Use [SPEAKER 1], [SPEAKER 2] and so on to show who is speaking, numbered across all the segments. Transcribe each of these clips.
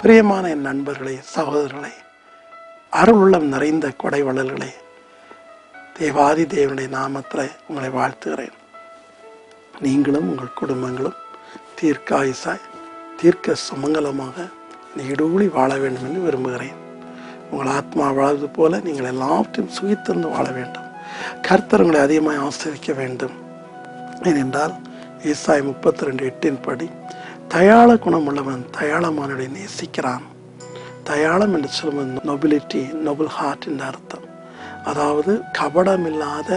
[SPEAKER 1] பிரியமான என் நண்பர்களே, சகோதரர்களே, அருளுள்ளம் நிறைந்த கொடைவள்ளல்களே, தேவாதி தேவனுடைய நாமத்தில் உங்களை வாழ்த்துகிறேன். நீங்களும் உங்கள் குடும்பங்களும் தீர்க்காயுசாய் தீர்க்க சுமங்கலமாக நீடூழி வாழ வேண்டும் என்று விரும்புகிறேன். உங்கள் ஆத்மா வாழ்வது போல நீங்கள் எல்லாவற்றையும் சுகித்திருந்து வாழ வேண்டும். கர்த்தர் உங்களை அதிகமாக ஆசிரிக்க வேண்டும். ஏனென்றால் ஏசாயா 32:8 படி தயாள குணமுள்ளவன் தயாளமானவனை நேசிக்கிறான். தயாளம் என்று சொல்லுவது நொபிலிட்டி, நொபல் ஹார்ட் என்ற அர்த்தம். அதாவது கபடமில்லாத,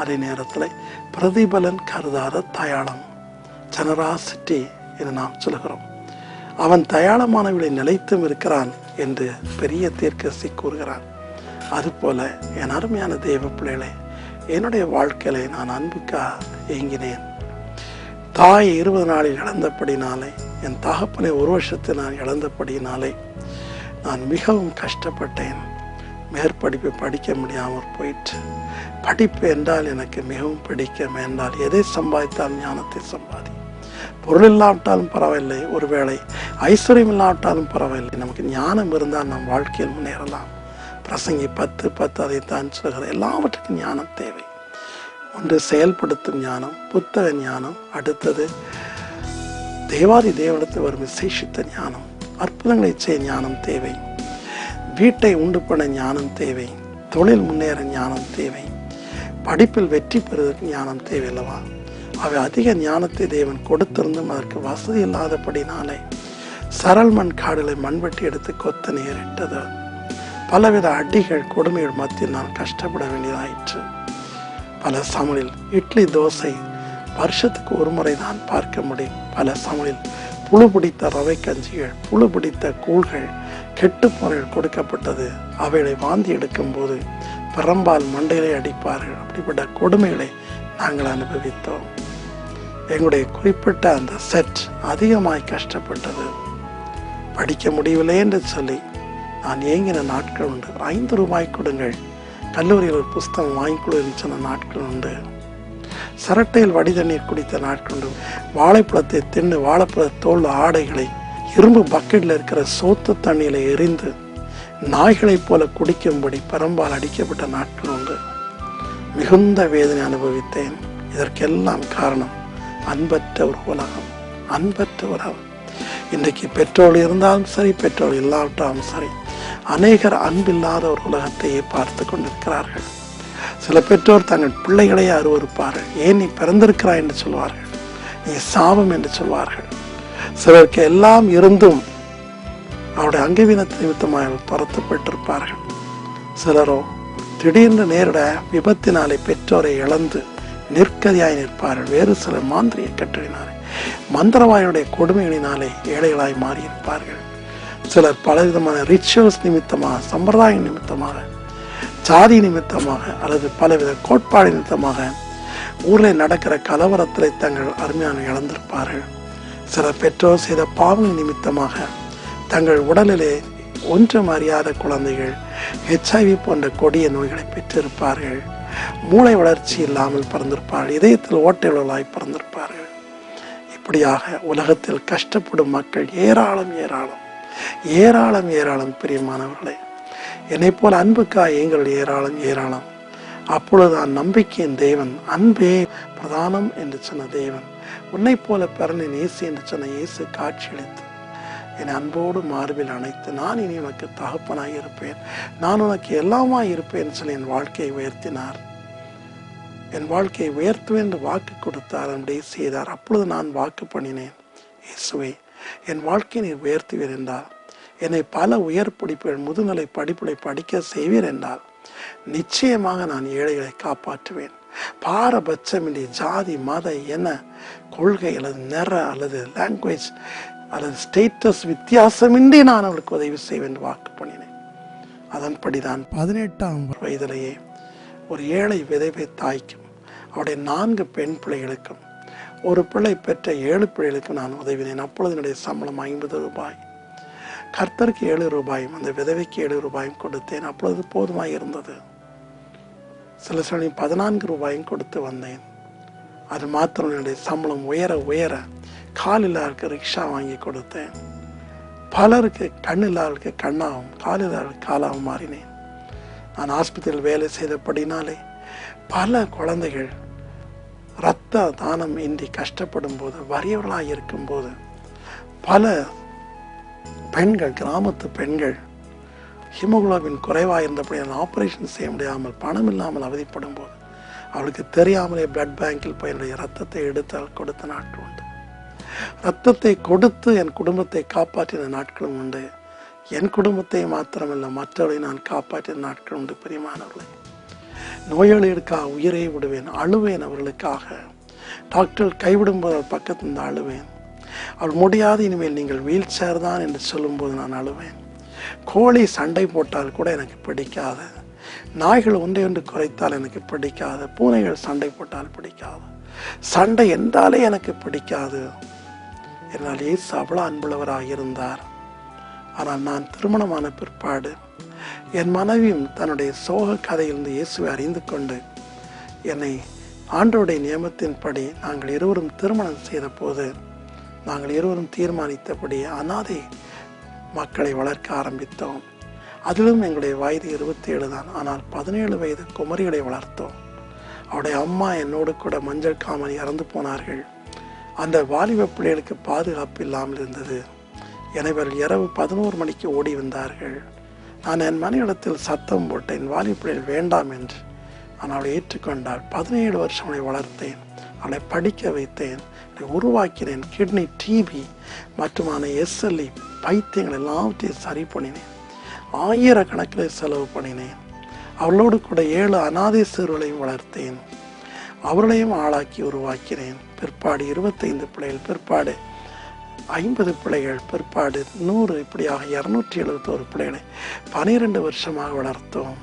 [SPEAKER 1] அதே நேரத்தில் பிரதிபலன் கருதாத தயாளம், ஜெனராசிட்டி என்று நாம் சொல்கிறோம். அவன் தயாளமானவர்களை நிலைத்தும் இருக்கிறான் என்று பெரிய தீர்க்கதரிசி கூறுகிறான். அதுபோல என் அருமையான தேவ பிள்ளைகளே, என்னுடைய வாழ்க்கையில நான் அன்புக்காக ஏங்கினேன். தாய் 20 நாளில் இழந்தபடினாலே, என் தகப்பனை 1 வருஷத்தில் நான் இழந்தபடினாலே நான் மிகவும் கஷ்டப்பட்டேன். மேற்படிப்பை படிக்க முடியாமல் போயிற்று. படிப்பு என்றால் எனக்கு மிகவும் பிடிக்கும். என்றால் எதை சம்பாதித்தால் ஞானத்தை சம்பாதி. பொருள் இல்லாவிட்டாலும் பரவாயில்லை, ஒருவேளை ஐஸ்வர்யம் இல்லாவிட்டாலும் பரவாயில்லை, நமக்கு ஞானம் இருந்தால் நம் வாழ்க்கையில் முன்னேறலாம். பிரசங்கி 10:10 அதைத்தான் சொல்கிற. எல்லாவற்றுக்கும் ஞானம் தேவை. ஒன்று செயல்படுத்தும் ஞானம், புத்தக ஞானம். அடுத்தது தேவாதி தேவனத்தில் வரும் விசேஷித்த ஞானம், அற்புதங்களை செய்ய ஞானம் தேவை. வீட்டை உண்டு பண்ண ஞானம் தேவை. தொழில் முன்னேற ஞானம் தேவை. படிப்பில் வெற்றி பெறுவதற்கு ஞானம் தேவை அல்லவா? அவை அதிக ஞானத்தை தேவன் கொடுத்திருந்தும் அதற்கு வசதி இல்லாதபடினாலே சரல் மண் காடுகளை மண்வெட்டி எடுத்து கொத்த நேரிட்டது. பலவித அடிகள் கொடுமைகள் மத்தியில் நான் கஷ்டப்பட வேண்டியதாயிற்று. பல சமையலில் இட்லி தோசை வருஷத்துக்கு ஒரு முறை தான் பார்க்க முடியும். பல சமையலில் புழு பிடித்த ரவை கஞ்சிகள், புழு பிடித்த கூழ்கள், கெட்டுப்பொருள் கொடுக்கப்பட்டது. அவைகளை வாந்தி எடுக்கும் போது பெரம்பால் மண்டையிலே அடிப்பார்கள். அப்படிப்பட்ட கொடுமைகளை நாங்கள் அனுபவித்தோம். எங்களுடைய குறிப்பிட்ட அந்த செட் அதிகமாய் கஷ்டப்பட்டது. படிக்க முடியவில்லை என்று சொல்லி நான் ஏங்கின நாட்கள் உண்டு. 5 ரூபாய் கொடுங்கள், கல்லூரியில் ஒரு புஸ்தகம் வாங்கிக்கொள்ள சொன்ன நாட்கள் உண்டு. சரட்டையில் வடி தண்ணீர் குடித்த நாட்கள் உண்டு. வாழைப்பழத்தை தின்னு வாழைப்பழ தோல் ஆடைகளை இரும்பு பக்கெட்டில் இருக்கிற சோத்து தண்ணியில் எரிந்து நாய்களைப் போல குடிக்கும்படி பெரம்பால் அடிக்கப்பட்ட நாட்கள் உண்டு. மிகுந்த வேதனை அனுபவித்தேன். இதற்கெல்லாம் காரணம் அன்பற்ற ஒரு உலகம், அன்பற்ற உலகம். இன்றைக்கு பெட்ரோல் இருந்தாலும் சரி, பெட்ரோல் இல்லாவிட்டாலும் சரி, அநேகர் அன்பில்லாத ஒரு உலகத்தையே பார்த்து கொண்டிருக்கிறார்கள். சில பெற்றோர் தங்கள் பிள்ளைகளையே அருவருப்பார்கள். ஏன் நீ பிறந்திருக்கிறாய் என்று சொல்வார்கள், நீ சாபம் என்று சொல்வார்கள். சிலருக்கு எல்லாம் இருந்தும் அவருடைய அங்கவீனத்தை நிமித்தமாக துரத்தப்பட்டிருப்பார்கள். சிலரோ திடீர்னு நேரிட விபத்தினாலே பெற்றோரை இழந்து நிற்கதியாய் நிற்பார்கள். வேறு சிலர் மாந்திரிய கட்டளினாலே, மந்திரவாயுடைய கொடுமைகளினாலே ஏழைகளாய் மாறியிருப்பார்கள். சிலர் பலவிதமான ரிச்சுவல்ஸ் நிமித்தமாக, சம்பிரதாய நிமித்தமாக, ஜாதி நிமித்தமாக அல்லது பலவித கோட்பாடு நிமித்தமாக ஊரில் நடக்கிற கலவரத்தில் தங்கள் அருமையான இழந்திருப்பார்கள். சில பெற்றோர் செய்த பாவங்கள் நிமித்தமாக தங்கள் உடலிலே ஒன்றும் அறியாத குழந்தைகள் HIV போன்ற கொடிய நோய்களை பெற்றிருப்பார்கள். மூளை வளர்ச்சி இல்லாமல் பிறந்திருப்பார்கள். இதயத்தில் ஓட்டைகளாய் பிறந்திருப்பார்கள். இப்படியாக உலகத்தில் கஷ்டப்படும் மக்கள் ஏராளம் ஏராளம் ஏராளம் ஏராளம். பிரியமானவர்களே, என்னை போல அன்புக்காய் எங்கள் ஏராளம் ஏராளம். அப்பொழுதுதான் நம்பிக்கையின் தேவன், அன்பே பிரதானம் என்று சொன்ன தேவன், உன்னை போல பிறனை நேசி என்று சொன்ன இயேசு காட்சியளித்து என் அன்போடு மார்பில் அணைத்து, நான் இனி உனக்கு தகப்பனாய் இருப்பேன், நான் உனக்கு எல்லாமாய் இருப்பேன் சொல்லி என் வாழ்க்கையை உயர்த்தினார். என் வாழ்க்கையை உயர்த்துவேன் என்று வாக்கு கொடுத்தார், அப்படியே செய்தார். அப்பொழுது நான் வாக்கு பண்ணினேன், இயேசுவே என் வாழ்க்கையை நீர் உயர்த்துவீர் என்றால், என்னை பல உயர் படிப்புகள் முதுநிலை படிப்புகளை படிக்க செய்வீர் என்றால், நிச்சயமாக நான் ஏழைகளை காப்பாற்றுவேன். பாரபட்சமின்றி ஜாதி மத என கொள்கை அல்லது நிற அல்லது லாங்குவேஜ் அல்லது ஸ்டேட்டஸ் வித்தியாசமின்றி நான் அவளுக்கு உதவி செய்வேன் என்று வாக்கு பண்ணினேன். அதன்படிதான் 18ஆம் வயதிலேயே ஒரு ஏழை விதவை தாய்க்கும் அவருடைய 4 பெண் பிள்ளைகளுக்கும், ஒரு பிள்ளை பெற்ற 7 பிள்ளைகளுக்கும் நான் உதவினேன். அப்பொழுது என்னுடைய சம்பளம் 50 ரூபாய். கர்த்தருக்கு 7 ரூபாயும் அந்த விதவைக்கு 7 ரூபாயும் கொடுத்தேன். அப்பொழுது போதுமாய் இருந்தது. சில சமயம் 14 ரூபாயும் கொடுத்து வந்தேன். அது மாத்திரம் என்னுடைய சம்பளம் உயர உயர காலில் இருக்க ரிக்ஷா வாங்கி கொடுத்தேன். பலருக்கு கண் இல்லாதவர்களுக்கு கண்ணாகவும் கால் இல்லாதவர்களுக்கு காலாகவும் மாறினேன். நான் ஆஸ்பத்திரியில் வேலை செய்தபடினாலே பல குழந்தைகள் இரத்த தானம் இன்றி கஷ்டப்படும் போது, வறியவர்களாக இருக்கும்போது, பல பெண்கள், கிராமத்து பெண்கள் ஹீமோகுளோபின் குறைவாக இருந்தபடி ஆப்ரேஷன் செய்ய முடியாமல் பணம் இல்லாமல் அவதிப்படும் போது அவளுக்கு தெரியாமலே பிளட் பேங்கில் போய் என்னுடைய ரத்தத்தை எடுத்து கொடுத்த நாட்கள் உண்டு. ரத்தத்தை கொடுத்து என் குடும்பத்தை காப்பாற்றின நாட்களும் உண்டு. என் குடும்பத்தை மாத்திரமல்ல, மற்றவர்களை நான் காப்பாற்றின நாட்கள் உண்டு. பிரியமானவர்களே, நோயாளிகளுக்காக உயிரை விடுவேன், அழுவேன். அவர்களுக்காக டாக்டர் கைவிடும் போது அவள் பக்கத்திலிருந்து அழுவேன். அவள் முடியாது, இனிமேல் நீங்கள் வீல் சேர் தான் என்று சொல்லும்போது நான் அழுவேன். கோழி சண்டை போட்டால் கூட எனக்கு பிடிக்காது. நாய்கள் ஒன்றை ஒன்று குறைத்தால் எனக்கு பிடிக்காது. பூனைகள் சண்டை போட்டால் பிடிக்காது. சண்டை என்றாலே எனக்கு பிடிக்காது. என்னால் இயேசு அவ்வளோ அன்புள்ளவராக இருந்தார். ஆனால் நான் திருமணமான பிற்பாடு என் மனைவியும் தன்னுடைய சோக கதையிலிருந்து இயேசுவை அறிந்து கொண்டு என்னை ஆண்டவருடைய நியமத்தின்படி நாங்கள் இருவரும் திருமணம் செய்த போது நாங்கள் இருவரும் தீர்மானித்தபடி அனாதை மக்களை வளர்க்க ஆரம்பித்தோம். அதிலும் எங்களுடைய வயது 27 தான். ஆனால் 17 வயது குமரிகளை வளர்த்தோம். அவருடைய அம்மா என்னோடு கூட மஞ்சள் காமன் இறந்து போனார்கள். அந்த வாலிப பிள்ளைகளுக்கு பாதுகாப்பு இல்லாமல் இருந்தது. எனவே இரவு 11 மணிக்கு ஓடி வந்தார்கள். நான் என் மனைவிடத்தில் சத்தம் போட்டேன், வாலிப பிள்ளைகள் வேண்டாம் என்று. ஆனால் அவளை ஏற்றுக்கொண்டாள். 17 வருஷம் அவளை வளர்த்தேன், அவளை படிக்க வைத்தேன், உருவாக்கினேன். கிட்னி, டிபி மற்றுமான SLE பைத்தியங்கள் எல்லாவற்றையும் சரி பண்ணினேன். ஆயிரக்கணக்கில் செலவு பண்ணினேன். அவளோடு கூட 7 அனாதை சிறுவர்களையும் வளர்த்தேன். அவர்களையும் ஆளாக்கி உருவாக்கினேன். பிற்பாடு 25 பிள்ளைகள், பிற்பாடு 50 பிள்ளைகள், பிற்பாடு 100, இப்படியாக 271 பிள்ளைகளை 12 வருஷமாக வளர்த்தோம்.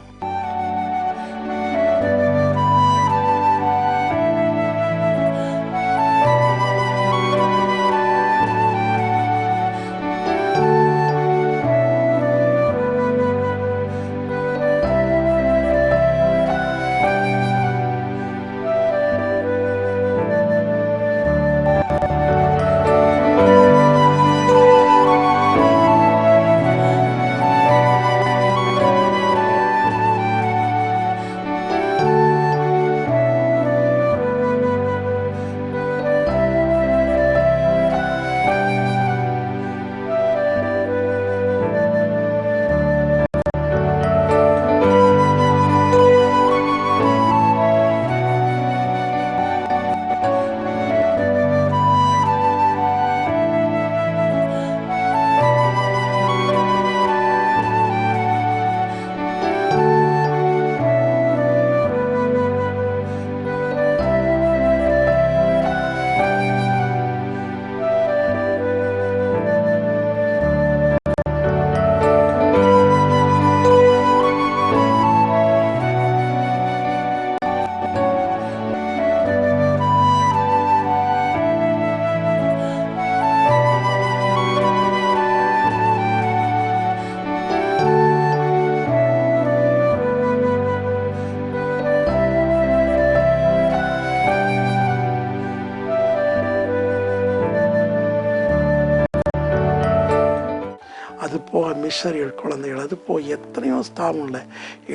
[SPEAKER 1] அது போக மிஷனரிகள் குழந்தைகள், அது போக எத்தனையோ ஸ்தாபனங்களை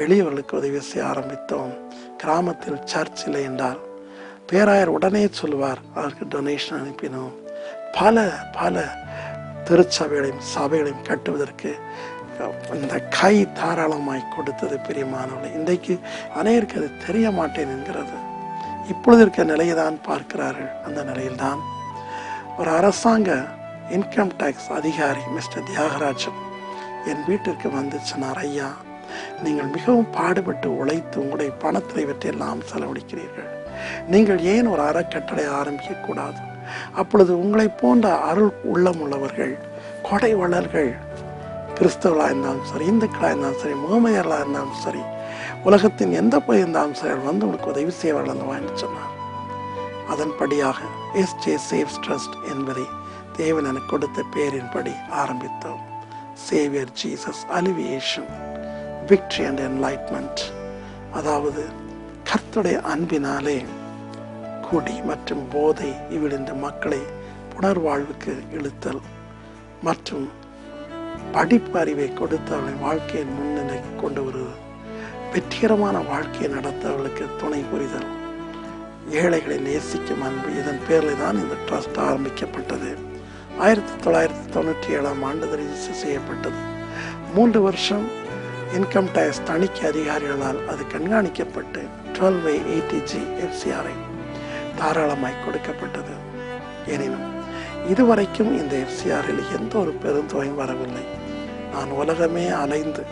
[SPEAKER 1] எளியவர்களுக்கு உதவி செய்ய ஆரம்பித்தோம். கிராமத்தில் சர்ச் இல்லை என்றால் பேராயர் உடனே சொல்லுவார், அவருக்கு டொனேஷன் அனுப்பினோம். பல பல திருச்சபைகளையும் சபைகளையும் கட்டுவதற்கு இந்த கை தாராளமாய் கொடுத்தது பிரியமானவர்களே. இன்றைக்கு அநேகருக்கு அது தெரிய மாட்டேன் என்கிறது. இப்பொழுது இருக்க நிலையை தான் பார்க்கிறார்கள். அந்த நிலையில்தான் ஒரு அரசாங்க இன்கம் டேக்ஸ் அதிகாரி மிஸ்டர் தியாகராஜன் என் வீட்டிற்கு வந்து சொன்னார், ஐயா, நீங்கள் மிகவும் பாடுபட்டு உழைத்து உங்களுடைய பணத்தை இவற்றையெல்லாம் செலவழிக்கிறீர்கள். நீங்கள் ஏன் ஒரு அறக்கட்டளை ஆரம்பிக்க கூடாது? அப்பொழுது உங்களை போன்ற அருள் உள்ளம் உள்ளவர்கள், கொடை வள்ளல்கள், கிறிஸ்தவர்களாக இருந்தாலும் சரி, இந்துக்களாக இருந்தாலும் சரி, முகமதியர்களாக இருந்தாலும் சரி, உலகத்தின் எந்த போய் இருந்தாலும் சரி, வந்து உங்களுக்கு உதவி செய்வார்கள் என்று சொன்னார். அதன்படியாக SJ Saves Trust என்பதை தேவன் எனக்கு கொடுத்த பேரின்படி ஆரம்பித்தோம். Xavier Jesus alleviation, victory and enlightenment. அதாவது கர்த்தருடைய அன்பினாலே குடி மற்றும் போதை இவிழ்ந்த மக்களை புனர்வாழ்வுக்கு இழுத்தல் மற்றும் படிப்பு அறிவை கொடுத்து அவளை வாழ்க்கையின் முன்னிலைக்கு கொண்டு வருவது, வெற்றிகரமான வாழ்க்கையை நடத்த அவளுக்கு துணை புரிதல், ஏழைகளை நேசிக்கும் அன்பு. இதன் பேரில் தான் இந்த ட்ரஸ்ட் ஆரம்பிக்கப்பட்டது. 1997 ரெஜிஸ்டர் செய்யப்பட்டது. 3 வருஷம் இன்கம் டேக்ஸ் தணிக்கை அதிகாரிகளால் அது கண்காணிக்கப்பட்டு 12/80G FCRI தாராளமாய் கொடுக்கப்பட்டது. எனினும் இதுவரைக்கும் இந்த FCRIல் எந்த ஒரு பெருந்தொகையும் வரவில்லை. நான் உலகமே அலைந்து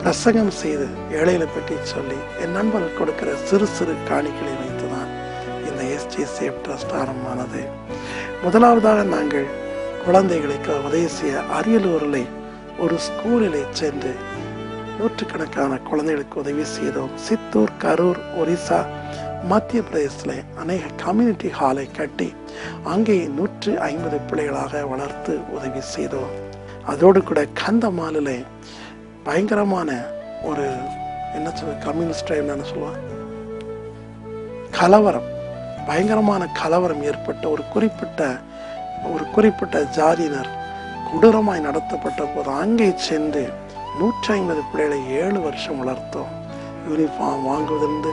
[SPEAKER 1] பிரசங்கம் செய்து ஏழைகளை பற்றி சொல்லி என் நண்பர்கள் கொடுக்கிற சிறு சிறு காணிகளை வைத்துதான் இந்த SG சேஃப் ட்ரஸ்ட் ஆரம்பமானது. முதலாவதாக நாங்கள் குழந்தைகளுக்கு உதவி செய்ய அரியலூரில் ஒரு ஸ்கூலிலே சென்று நூற்றுக்கணக்கான குழந்தைகளுக்கு உதவி செய்தோம். சித்தூர், கரூர், ஒரிசா, மத்திய பிரதேசத்தில் அநேக கம்யூனிட்டி ஹாலை கட்டி அங்கே 150 பிள்ளைகளாக வளர்த்து உதவி செய்தோம். அதோடு கூட கந்தமாலில் பயங்கரமான ஒரு என்ன சொல்ல கம்யூனிஸ்ட் என்ன சொல்லுவாங்க கலவரம், பயங்கரமான கலவரம் ஏற்பட்ட ஒரு குறிப்பிட்ட ஜாதியினர் கொடூரமாய் நடத்தப்பட்ட போது அங்கே சென்று 150 பிள்ளைகளை 7 வருஷம் வளர்த்தோம். யூனிஃபார்ம் வாங்குவதிலிருந்து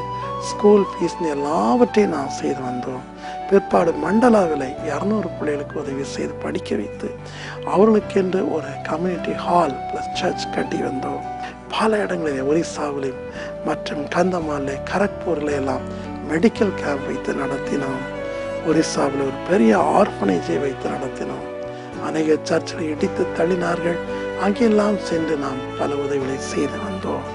[SPEAKER 1] ஸ்கூல் ஃபீஸ்னு எல்லாவற்றையும் நான் செய்து வந்தோம். பிற்பாடு மண்டலாவில் 200 பிள்ளைகளுக்கு உதவி செய்து படிக்க வைத்து அவர்களுக்கென்று ஒரு கம்யூனிட்டி ஹால் ப்ளஸ் சர்ச் கட்டி வந்தோம். பல இடங்களில் ஒரிசாவிலும் மற்றும் கந்தமாலில், கரக்பூரில் எல்லாம் மெடிக்கல் கேம்ப் வைத்து நடத்தினோம். ஒரிசாவில் ஒரு பெரிய ஆர்ஃபனேஜை வைத்து நடத்தினோம். அநேக சர்ச்சில் இடித்து தள்ளினார்கள். அங்கெல்லாம் சென்று நாம் பல உதவிகளை செய்து வந்தோம்.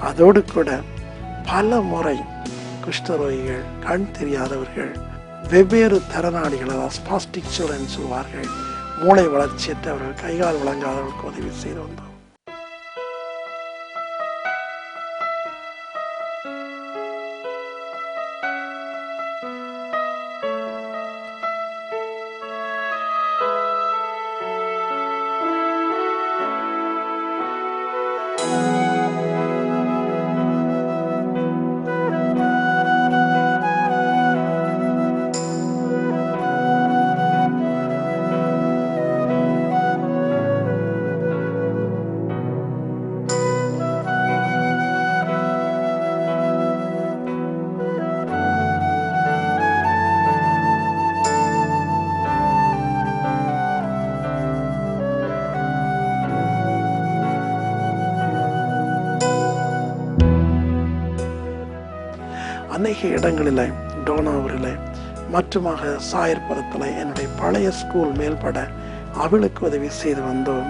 [SPEAKER 1] அதோடு கூட பல முறை குஷ்டரோகிகள், கண் தெரியாதவர்கள், வெவ்வேறு திறனாளிகள், அதாவது ஸ்பாஸ்டிக் சில்ட்ரன் சொல்வார்கள், மூளை வளர்ச்சியற்றவர்கள், கைகால் வழங்காதவர்களுக்கு உதவி செய்து வந்தோம். அநேக இடங்களில், டோனாவூரில் மற்றுமாக சாயர்புரத்தில் என்னுடைய பழைய ஸ்கூல் மேல்பட அவளுக்கு உதவி செய்து வந்தோம்.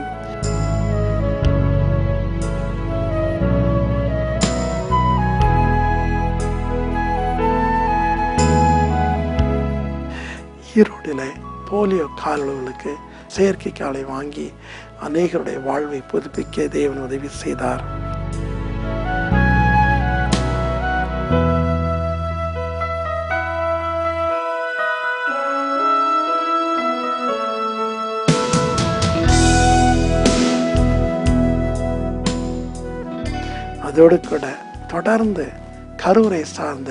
[SPEAKER 1] ஈரோடில் போலியோ கால்களுக்கு செயற்கை காலை வாங்கி அநேகருடைய வாழ்வை புதுப்பிக்க தேவன் உதவி செய்தார். அதோடு கூட தொடர்ந்து கரூரை சார்ந்த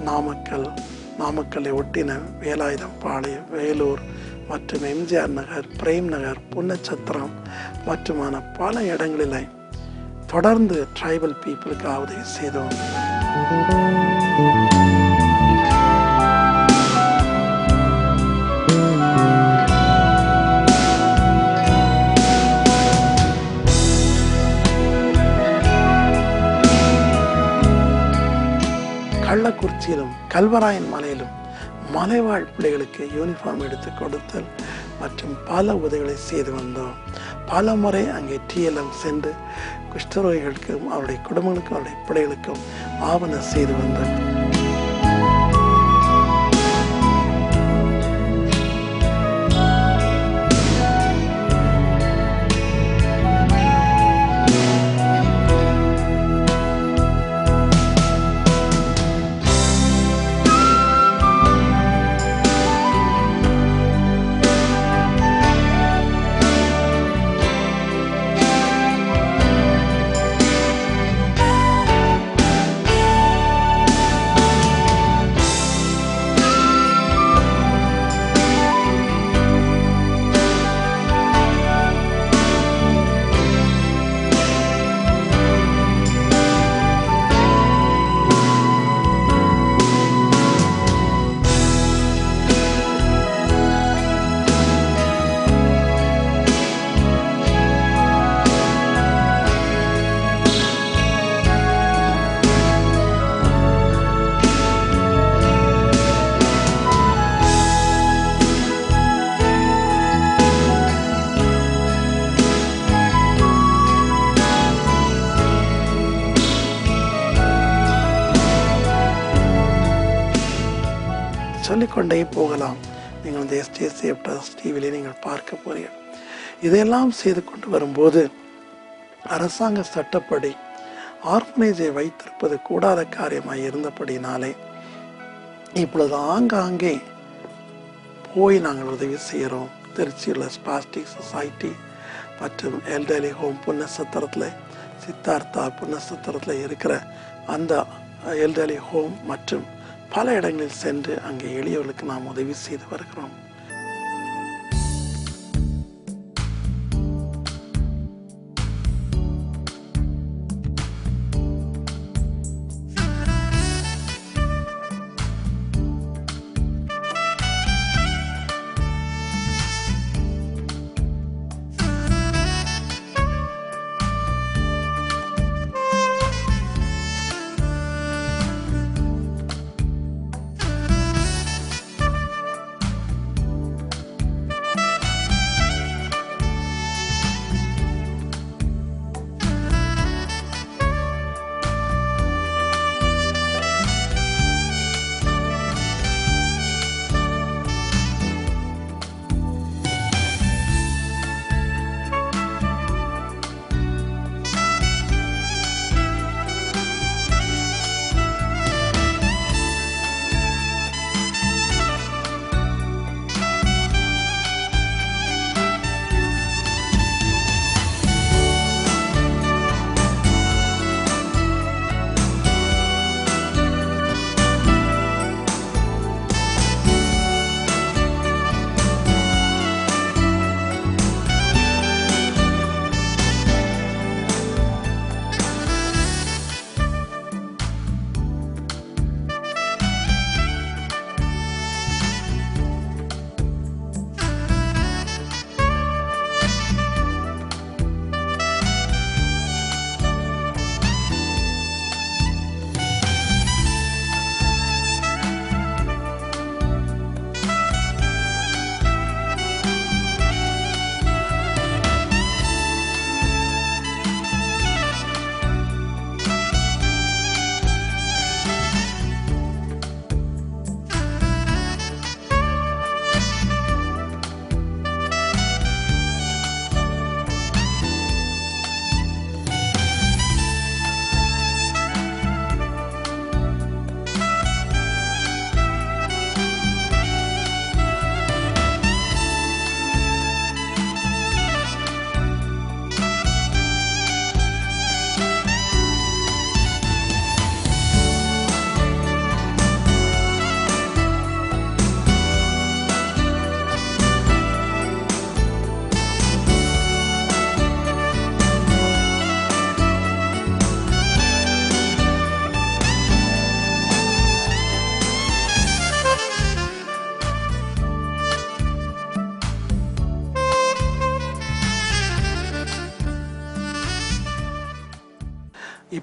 [SPEAKER 1] நாமக்கல்லை ஒட்டின வேலாயுதம் பாளையம், வேலூர் மற்றும் எம்ஜிஆர் நகர், பிரேம் நகர், புன்னச்சத்திரம் மற்றுமான பல இடங்களில் தொடர்ந்து ட்ரைபல் பீப்புளுக்கு உதவி செய்தோம். கள்ளக்குறிச்சியிலும் கல்வராயன் மலையிலும் மலைவாழ் பிள்ளைகளுக்கு யூனிஃபார்ம் எடுத்து கொடுத்தல் மற்றும் பல உதவிகளை செய்து வந்தோம். பல முறை அங்கே TLM சென்று குஷ்டரோகிகளுக்கும் அவருடைய குடும்பங்களுக்கும் அவருடைய பிள்ளைகளுக்கும் ஆவணம் செய்து வந்தோம். சொல்லிக்கொண்டே போகலாம். நீங்கள் இந்த STSF டிவியிலே நீங்கள் பார்க்க போறீர்கள். இதையெல்லாம் செய்து கொண்டு வரும்போது அரசாங்க சட்டப்படி ஆர்ஃபனேஜை வைத்திருப்பது கூடாத காரியமாய் இருந்தபடினாலே இப்பொழுது ஆங்காங்கே போய் நாங்கள் உதவி செய்கிறோம். திருச்சியில் ஸ்பாஸ்டிக் சொசைட்டி மற்றும் எல்டர்லி ஹோம் புன்னசத்திரத்தில், சித்தார்த்தா புன்னசத்திரத்தில் இருக்கிற அந்த எல்டர்லி ஹோம் மற்றும் பல இடங்களில் சென்று அங்கே எளியவர்களுக்கு நாம் உதவி செய்து வருகிறோம்.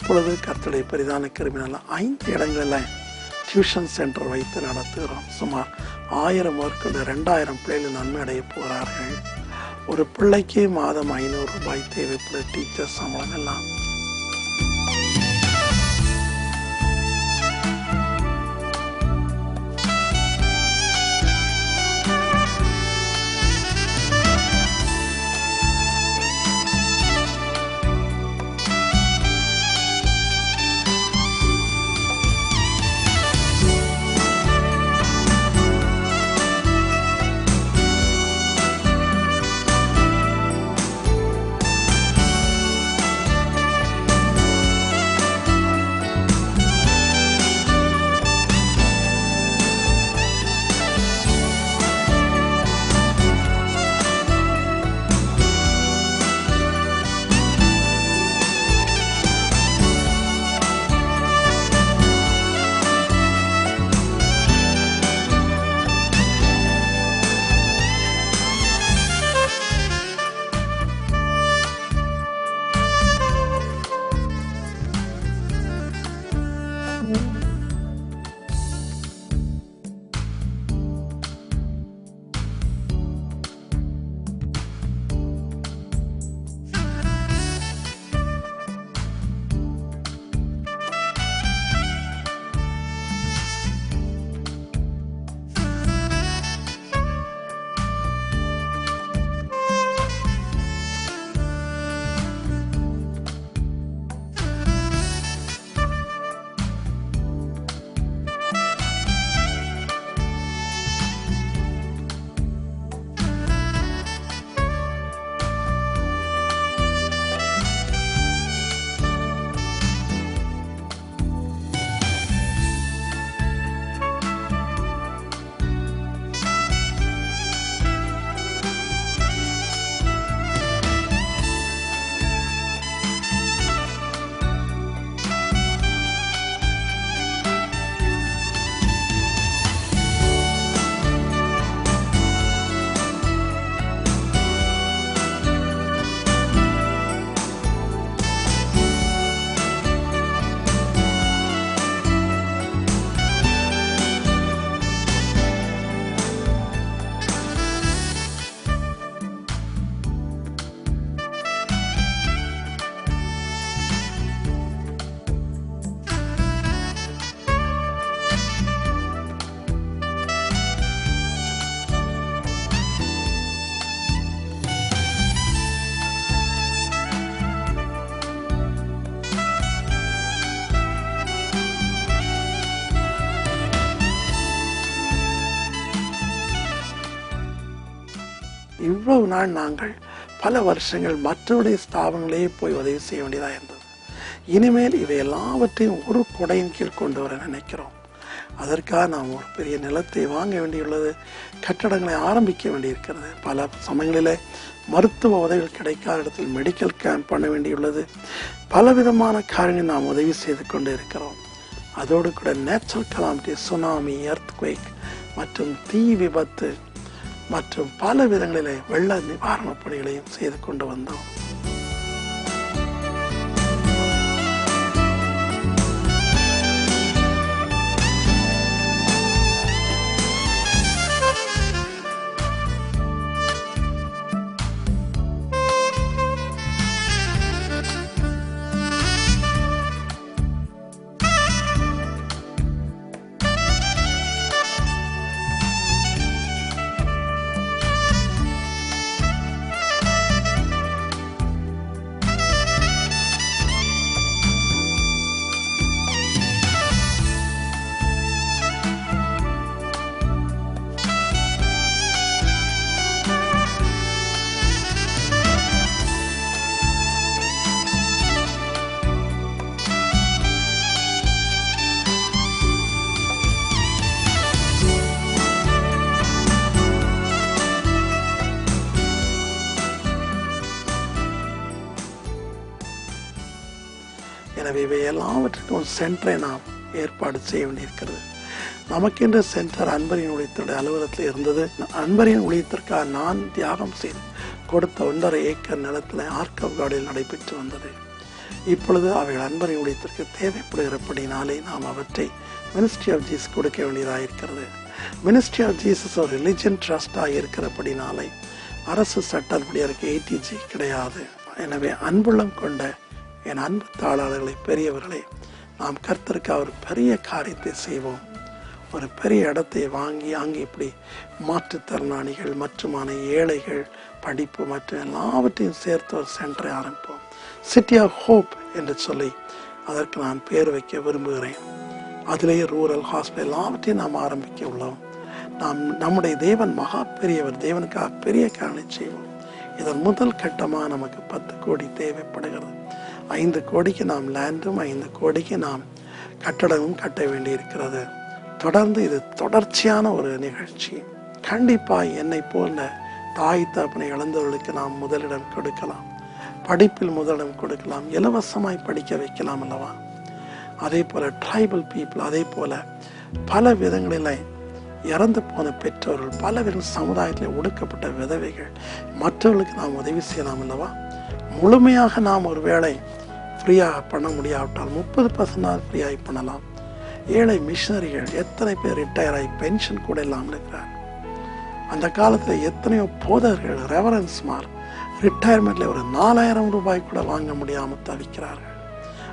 [SPEAKER 1] இப்பொழுது கர்த்தருடைய பெரிதான கிருபையினால 5 இடங்களில் டியூஷன் சென்டர் வைத்து நடத்துகிறோம். சுமார் 1000 மேற்கொண்டு 2000 பிள்ளைகள் நன்மை அடைய போகிறார்கள். ஒரு பிள்ளைக்கு மாதம் 500 ரூபாய் தேவைப்பட டீச்சர் சம்பளம் எல்லாம். இவ்வளவு நாள் நாங்கள் பல வருஷங்கள் மற்றவருடைய ஸ்தாபனங்களே போய் உதவி செய்ய வேண்டியதாக இருந்தது. இனிமேல் இவை எல்லாவற்றையும் ஒரு கொடையின் கீழ் கொண்டு வர நினைக்கிறோம். அதற்காக நாம் ஒரு பெரிய நிலத்தை வாங்க வேண்டியுள்ளது, கட்டடங்களை ஆரம்பிக்க வேண்டியிருக்கிறது. பல சமயங்களில் மருத்துவ உதவிகள் கிடைக்காத இடத்தில் மெடிக்கல் கேம்ப் பண்ண வேண்டியுள்ளது. பலவிதமான காரியங்கள் நாம் உதவி செய்து கொண்டு இருக்கிறோம். அதோடு கூட நேச்சுரல் கலாமிட்டி, சுனாமி, எர்த்குவேக் மற்றும் தீ விபத்து மற்றும் பல விதங்களிலே வெள்ள நிவாரணப் பணிகளையும் செய்து கொண்டு வந்தோம். எனவே இவை எல்லாவற்றுக்கும் ஒரு சென்டரை நாம் ஏற்பாடு செய்ய வேண்டியிருக்கிறது. நமக்கென்ற சென்டர் அன்பரின் ஊழியத்துடைய அலுவலகத்தில் இருந்தது. அன்பரின் ஊழியத்திற்காக நான் தியாகம் செய்து கொடுத்த 1.5 ஏக்கர் நிலத்தில் ஆர்கவ் கார்டில் நடைபெற்று வந்தது. இப்பொழுது அவைகள் அன்பரின் ஊழியத்திற்கு தேவைப்படுகிறபடினாலே நாம் அவற்றை மினிஸ்ட்ரி ஆஃப் ஜீசஸ் கொடுக்க வேண்டியதாக இருக்கிறது. மினிஸ்ட்ரி ஆஃப் ஜீசஸ் ஒரு ரிலிஜன் ட்ரஸ்டாக இருக்கிறபடினாலே அரசு சட்டப்படி அதற்கு ATG கிடையாது. எனவே அன்புள்ளம் கொண்ட என் அன்பு தாளாளர்களை, பெரியவர்களை, நாம் கர்த்தருக்கு ஒரு பெரிய காரியத்தை செய்வோம். ஒரு பெரிய இடத்தை வாங்கி அங்கே இப்படி மாற்றுத்திறனாளிகள் மற்றுமான ஏழைகள் படிப்பு மற்றும் எல்லாவற்றையும் சேர்த்து ஒரு சென்டரை ஆரம்பிப்போம். சிட்டி ஆஃப் ஹோப் என்று சொல்லி அதற்கு நான் பேர் வைக்க விரும்புகிறேன். அதிலேயே ரூரல் ஹாஸ்பிட்டல் எல்லாவற்றையும் நாம் ஆரம்பிக்க உள்ளோம். நம்முடைய தேவன் மகா பெரியவர். தேவனுக்காக பெரிய காரணை செய்வோம். இதன் முதல் கட்டமாக நமக்கு 10 கோடி தேவைப்படுகிறது. 5 கோடிக்கு நாம் லேண்டும் 5 கோடிக்கு நாம் கட்டடமும் கட்ட வேண்டி இருக்கிறது. தொடர்ந்து இது தொடர்ச்சியான ஒரு நிகழ்ச்சி. கண்டிப்பாக என்னை போல தாய் தகப்பனை இழந்தவர்களுக்கு நாம் முதலிடம் கொடுக்கலாம், படிப்பில் முதலிடம் கொடுக்கலாம், இலவசமாய் படிக்க வைக்கலாம் அல்லவா? அதே போல ட்ரைபல் பீப்புள், அதே போல பல விதங்களில் இறந்து போன பெற்றோர்கள், பல விதங்கள் சமுதாயத்தில் ஒடுக்கப்பட்ட விதவைகள், மற்றவர்களுக்கு நாம் உதவி செய்யலாம் அல்லவா? முழுமையாக நாம் ஒரு வேளை ஃப்ரீயாக பண்ண முடியாவிட்டால் 30% ஃப்ரீயாக பண்ணலாம். ஏழை மிஷனரிகள் எத்தனை பேர் ரிட்டையர் ஆகி பென்ஷன் கூட இல்லாமல் இருக்கிறார். அந்த காலத்தில் எத்தனையோ போதகர்கள், ரெவரன்ஸ்மார் ரிட்டையர்மெண்ட்ல ஒரு 4000 ரூபாய் கூட வாங்க முடியாமல் தவிக்கிறார்கள்.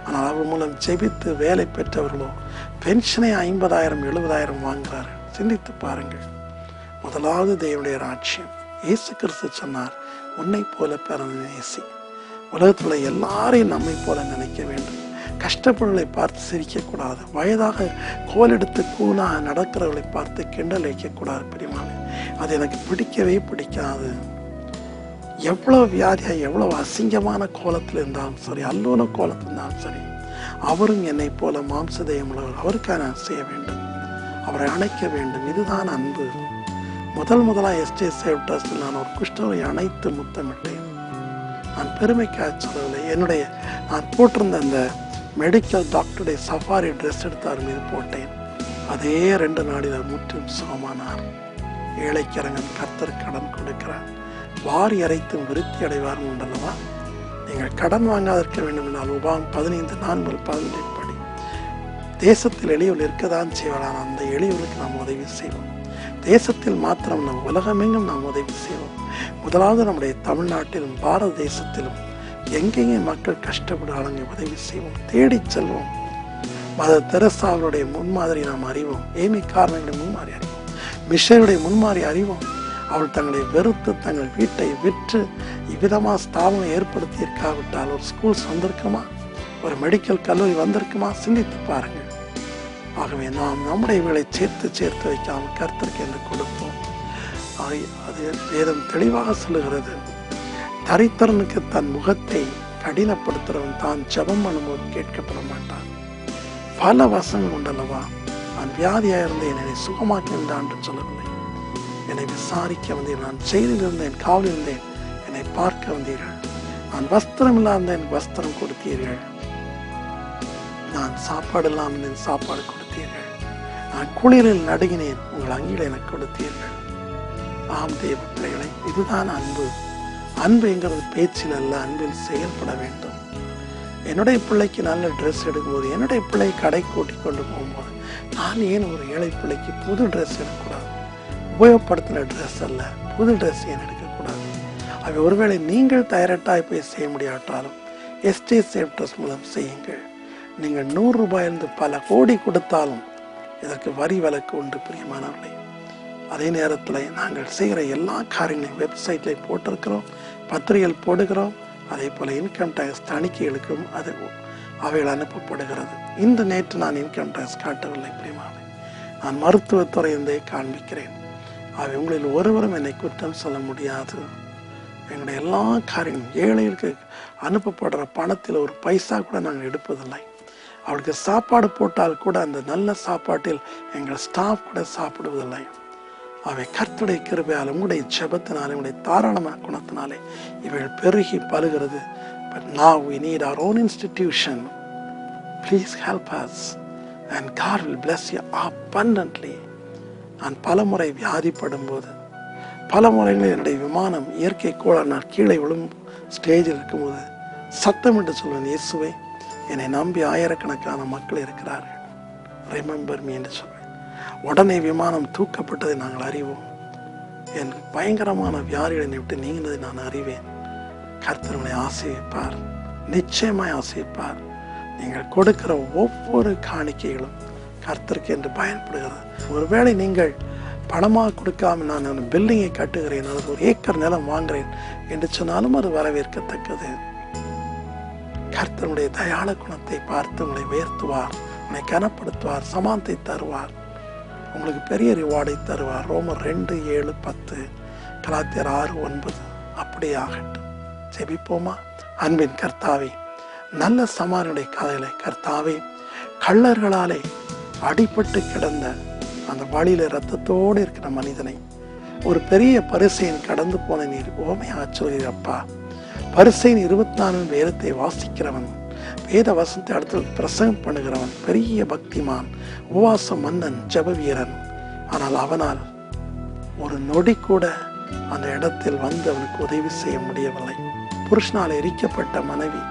[SPEAKER 1] ஆனால் அவர் மூலம் ஜெபித்து வேலை பெற்றவர்களோ பென்ஷனை 50,000 70,000 வாங்குகிறார்கள். சிந்தித்து பாருங்கள். முதலாவது தேவனுடைய ராஜ்யம். இயேசு கிறிஸ்து சொன்னார், உன்னை போல பிறந்த நேசி. உலகத்தில் எல்லாரையும் நம்மை போல நினைக்க வேண்டும். கஷ்டப்படுகளை பார்த்து சிரிக்கக்கூடாது. வயதாக கோலெடுத்து கூலாக நடக்கிறவர்களை பார்த்து கிண்டல் வைக்கக்கூடாது. பிரியமானே, அது எனக்கு பிடிக்கவே பிடிக்காது. எவ்வளவு வியாதியாக எவ்வளவு அசிங்கமான கோலத்தில் இருந்தாலும் சரி, அல்லோல கோலத்தில் இருந்தாலும் சரி, அவரும் என்னை போல மாம்சதயம் உள்ளவர். அவருக்காக நான் செய்ய வேண்டும், அவரை அணைக்க வேண்டும். இதுதான் அன்பு. முதலாக எஸ்டே சேவ் ட்ரஸ்டில் நான் ஒரு குஷ்டரை அணைத்து முத்தமிட்டேன். நான் பெருமைக்காக சொல்லவில்லை. நான் போட்டிருந்த அந்த மெடிக்கல் டாக்டருடைய சஃபாரி ட்ரெஸ் எடுத்து அவர் மீது போட்டேன். அதே 2 நாளில் முற்றும் சுகமானார். ஏழைக்கிறங்கன் கர்த்தர் கடன் கொடுக்கிறார். வாரி அரைத்தும் விருத்தி அடைவார்கள் உண்டல்லவா? நீங்கள் கடன் வாங்காதிருக்க வேண்டும் என்றால் உபாகம் 15:4-15 படி தேசத்தில் எளியவர்கள் இருக்கதான் செய்வார்கள். அந்த எளியவர்களுக்கு நாம் உதவி செய்வோம். தேசத்தில் மாத்திரம் நம் உலகமெங்கும் நாம் உதவி செய்வோம். முதலாவது நம்முடைய தமிழ்நாட்டிலும் பாரத தேசத்திலும் எங்கெங்கே மக்கள் கஷ்டப்படுறாங்க உதவி செய்வோம், தேடி செல்வோம். மதர் தெரசா அவருடைய முன்மாதிரி நாம் அறிவோம். ஏமி கார்னருடைய முன்மாதிரி அறிவோம். மிஷனுடைய முன்மாதிரி அறிவோம். அவள் தங்களை வெறுத்து தங்கள் வீட்டை விற்று இவ்விதமாக ஸ்தாபனம் ஏற்படுத்தி இருக்காவிட்டால் ஒரு ஸ்கூல்ஸ் வந்திருக்குமா, ஒரு மெடிக்கல் கல்லூரி வந்திருக்குமா? சிந்தித்து பாருங்கள். ஆகவே நாம் நம்முடைய வேலை சேர்த்து வைக்காமல் கர்த்தருக்கு என்று கொடுப்போம். அது வேதம் தெளிவாக சொல்லுகிறது. தரித்திரனுக்கு தன் முகத்தை கடினப்படுத்துறவன் தான் ஜெபம் பண்ணும்போது கேட்கப்பட மாட்டான். பல வசங்கள் உண்டல்லவா? நான் வியாதியாக இருந்தேன், என்னை சுகமாக்கின்றான் என்று சொல்லவில்லை. என்னை விசாரிக்க வந்தீர்கள். நான் ஜெயிலில் இருந்தேன், காவலில் இருந்தேன், என்னை பார்க்க வந்தீர்கள். நான் வஸ்திரம் இல்லாமல் எனக்கு வஸ்திரம் கொடுத்தீர்கள். நான் சாப்பாடு இல்லாமல் எனக்கு சாப்பாடு கொடுத்தீர்கள். நான் குளிரில் நடுங்கினேன், உங்கள் அங்கில எனக்கு கொடுத்தீர்கள். ஆம் தேவ பிள்ளைகளை, இதுதான் அன்பு. அன்புங்கிறது பேச்சில் அல்ல, அன்பில் செயல்பட வேண்டும். என்னுடைய பிள்ளைக்கு நல்ல ட்ரெஸ் எடுக்கும்போது, என்னுடைய பிள்ளை கடை கூட்டி கொண்டு போகும்போது, நான் ஏன் ஒரு ஏழை பிள்ளைக்கு புது ட்ரெஸ் எடுக்கக்கூடாது? உபயோகப்படுத்தின ட்ரெஸ் அல்ல, புது ட்ரெஸ் ஏன் எடுக்கக்கூடாது? அவை ஒருவேளை நீங்கள் டைரக்டாக போய் செய்ய முடியாட்டாலும் எஸ்டே சேவ் ட்ரஸ்ட் மூலம் செய்யுங்கள். நீங்கள் 100 ரூபாயிலிருந்து பல கோடி கொடுத்தாலும் இதற்கு வரி விலக்கு உண்டு பிரியமானவர்களே. அதே நேரத்தில் நாங்கள் செய்கிற எல்லா காரியங்களையும் வெப்சைட்ல போட்டிருக்கிறோம், பத்திரிகைகள் போடுகிறோம். அதே போல் இன்கம் டேக்ஸ் தணிக்கைகளுக்கும் அவைகள் அனுப்பப்படுகிறது. நேற்று நான் இன்கம் டேக்ஸ் காட்டவில்லை பிரியமானே, நான் மருத்துவத்துறையிலே காண்பிக்கிறேன். அவை உங்களில் ஒருவரும் என்னை குற்றம் சொல்ல முடியாது. எங்களுடைய எல்லா காரியங்களும் ஏழைகளுக்கு அனுப்பப்படுற பணத்தில் ஒரு பைசா கூட நாங்கள் எடுப்பதில்லை. அவளுக்கு சாப்பாடு போட்டால் கூட அந்த நல்ல சாப்பாட்டில் எங்கள் ஸ்டாஃப் கூட சாப்பிடுவதில்லை. அவை கர்த்தருடைய கிருபையால், உங்களுடைய ஜெபத்தினாலே, உங்களுடைய தாராளமான குணத்தினாலே இவைகள் பெருகி பலுகிறது. But now we need our own institution. Please help us and God will bless you abundantly. நான் பலமுறை வியாதிப்படும் போது, பல முறைகளில் என்னுடைய விமானம் இயற்கை கோளாறு கீழே விழும் ஸ்டேஜில் இருக்கும்போது சத்தமிட்டு சொல்வேன், இயேசுவே என்னை நம்பி ஆயிரக்கணக்கான மக்கள் இருக்கிறார்கள், ரிமெம்பர் மீ என்று சொல்வேன். உடனே விமானம் தூக்கப்பட்டதை நாங்கள் அறிவோம். என் பயங்கரமான வியாதிகளை விட்டு நீங்கினதை நான் அறிவேன். கர்த்தர் உங்களை ஆசீர்வதிப்பார், நிச்சயமாய் ஆசீர்வதிப்பார். நீங்கள் கொடுக்கிற ஒவ்வொரு காணிக்கைகளும் கர்த்தருக்கு என்று பயன்படுகிறது. ஒருவேளை நீங்கள் பணமாக கொடுக்காம நான் பில்டிங்கை கட்டுகிறேன், அல்லது ஒரு ஏக்கர் நிலம் வாங்குறேன் என்று சொன்னாலும் அது வரவேற்கத்தக்கது. கர்த்தருடைய தயாள குணத்தை பார்த்து உங்களை உயர்த்துவார், உங்களை கனப்படுத்துவார், சமானத்தை தருவார், உங்களுக்கு பெரிய ரிவார்டை தருவார். ரோமர் 2:7-10, கலாத்தியர் 6:9. அப்படியே ஆகட்டும். ஜெபிப்போமா? அன்பின் கர்த்தாவே, நல்ல சமாரியனுடைய கதையில கர்த்தாவே, கள்ளர்களாலே அடிபட்டு கிடந்த அந்த வழியில ரத்தத்தோடு இருக்கிற மனிதனை ஒரு பெரிய பரிசையின் கடந்து போன நீர் ஓமையாக சொல்கிறப்பா. பரிசையின் 24 வேதத்தை வாசிக்கிறவன், வேத வசனத்தை அடுத்து பிரசங்கம் பண்ணுகிறவன், பெரிய பக்திமான், உபவாச மன்னன், ஜெப வீரன். ஆனால் அவனால் ஒரு நொடி கூட அந்த இடத்தில் வந்து அவனுக்கு உதவி செய்ய முடியவில்லை. புருஷனால் எரிக்கப்பட்ட மனைவி,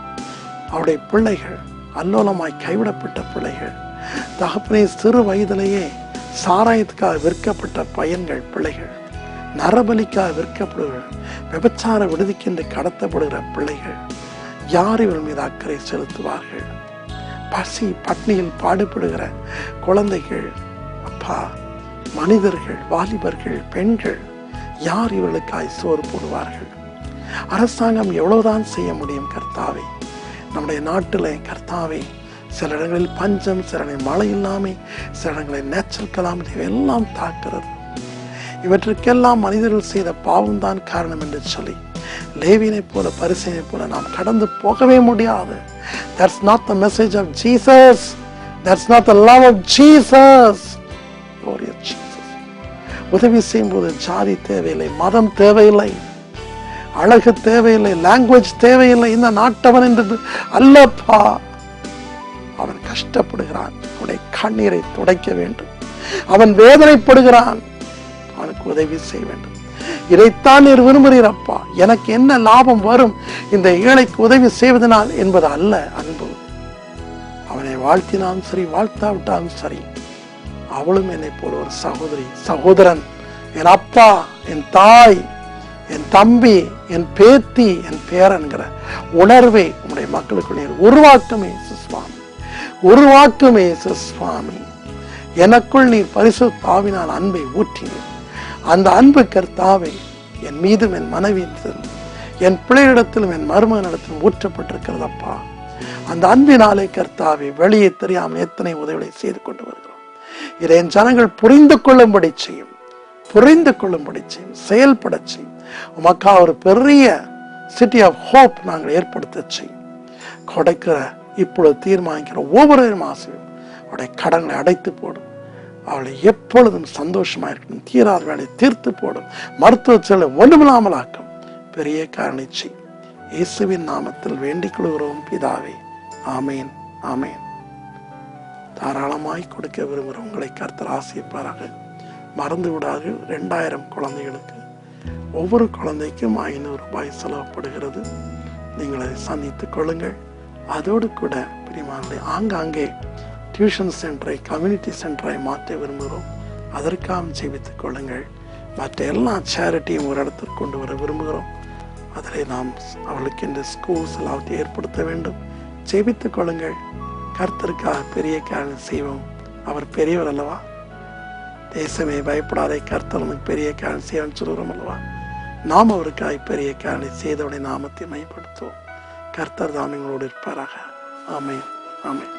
[SPEAKER 1] அவருடைய பிள்ளைகள், அல்லோலமாய் கைவிடப்பட்ட பிள்ளைகள், தகப்பனை சிறு வயதிலேயே சாராயத்துக்காக விற்கப்பட்ட பையன்கள், பிள்ளைகள், நரபலிக்காக விற்கப்படுகிற, விபச்சார விடுதிக்கென்று கடத்தப்படுகிற பிள்ளைகள், யார் இவர்கள் மீது அக்கறை செலுத்துவார்கள்? பசி பட்னியில் பாடுபடுகிற குழந்தைகள், அப்பா, மனிதர்கள், வாலிபர்கள், பெண்கள், யார் இவர்களுக்காய் சோறு போடுவார்கள்? அரசாங்கம் எவ்வளவுதான் செய்ய முடியும் கர்த்தாவே? நம்முடைய நாட்டில் கர்த்தாவே, சில இடங்களில் பஞ்சம், சில இடங்களில் மழை இல்லாமை, சில இடங்களில் நேச்சுரல் கலாமிட்டி எல்லாம் தாக்குறது. இவற்றுக்கெல்லாம் மனிதர்கள் செய்த பாவம் தான் காரணம் என்று சொல்லி லேவியனை போல பரிசேயனை போல நாம் கடந்து போகவே முடியாது. That's not the message of Jesus. That's not the love of Jesus. Glorious Jesus. உதவி செய்யும்போது ஜாதி தேவையில்லை, மதம் தேவையில்லை, அழகு தேவையில்லை, லாங்குவேஜ் தேவையில்லை. இந்த நாட்டவன் என்றது அல்லப்பா. அவன் கஷ்டப்படுகிறான், அவனுடைய கண்ணீரை துடைக்க வேண்டும். அவன் வேதனைப்படுகிறான், அவனுக்கு உதவி செய்ய வேண்டும். இதைத்தான் நீர் விரும்புகிறப்பா. எனக்கு என்ன லாபம் வரும் இந்த ஏழைக்கு உதவி செய்வதனால் என்பது அல்ல அன்பு. அவனை வாழ்த்தினாலும் சரி, வாழ்த்தாவிட்டாலும் சரி, அவளும் என்னை போல ஒரு சகோதரி, சகோதரன், என் அப்பா, என் தாய், என் தம்பி, என் பேத்தி, என் பேரன்கிற உணர்வை உங்களுடைய மக்களுக்கு நீர் உருவாக்குமே சுவாமி, உருவாக்குமே சுவாமி. எனக்குள் நீர் பரிசுத்த ஆவியினால் அன்பை ஊற்றினீர். அந்த அன்பு கர்த்தாவே என் மீதும், என் மனைவியிலும், என் பிள்ளையிடத்திலும், என் மருமகனிடத்திலும் ஊற்றப்பட்டிருக்கிறதப்பா. அந்த அன்பினாலே கர்த்தாவே வெளியே தெரியாமல் எத்தனை உதவிகளை செய்து கொண்டு வருகிறோம். இதை என் ஜனங்கள் புரிந்து கொள்ளும்படி செய்யும், புரிந்து கொள்ளும்படி செய்யும், செயல்பட செய்யும். உமக்கா ஒரு பெரிய சிட்டி ஆஃப் ஹோப் நாங்கள் ஏற்படுத்த செய்யும். கொடுக்கிற இப்பொழுது தீர்மானிக்கிற ஒவ்வொருவரும் ஆசையும் அவருடைய கடன்களை அடைத்து போடும். அவளை எப்பொழுதும் சந்தோஷமா இருக்கணும். தீராத வேலை தீர்த்து போடும். மருத்துவ செலவு ஒன்றுமில்லாமல் ஆக்கும். பெரிய காரணி செய். இயேசுவின் நாமத்தில் வேண்டிக் கொள்கிறோம் பிதாவே. ஆமேன், ஆமேன். தாராளமாய் கொடுக்க விரும்புகிற உங்களை கர்த்தர் ஆசீர்வதிப்பாராக. மறந்து விடாது, 2000 குழந்தைகளுக்கு ஒவ்வொரு குழந்தைக்கும் 500 ரூபாய் செலவுப்படுகிறது. நீங்கள் அதை சந்தித்துக் கொள்ளுங்கள். அதோடு கூட பிரியமானவர்களே, ஆங்காங்கே டியூஷன் சென்டரை கம்யூனிட்டி சென்டரை மாற்ற விரும்புகிறோம். அதற்காக ஜெபித்துக் கொள்ளுங்கள். மற்ற எல்லா சேரிட்டியும் ஒரு இடத்திற்கு கொண்டு வர விரும்புகிறோம். அதில் நாம் அவளுக்கு இந்த ஸ்கூல்ஸ் எல்லாத்தையும் ஏற்படுத்த வேண்டும். ஜெபித்துக் கொள்ளுங்கள். கர்த்தருக்காக பெரிய காரியம் செய்வோம். அவர் பெரியவர் அல்லவா? தேசமே பயப்படாதே, கர்த்தர் நமக்கு பெரிய காரியம் செய்வான்னு சொல்கிறோம் அல்லவா? நாம் அவருக்காக பெரிய காரியம் செய்தவனை நாமத்தை மையப்படுத்துவோம். கர்த்தர் தாம் எங்களோடு இருப்பாராக. ஆமென், ஆமென்.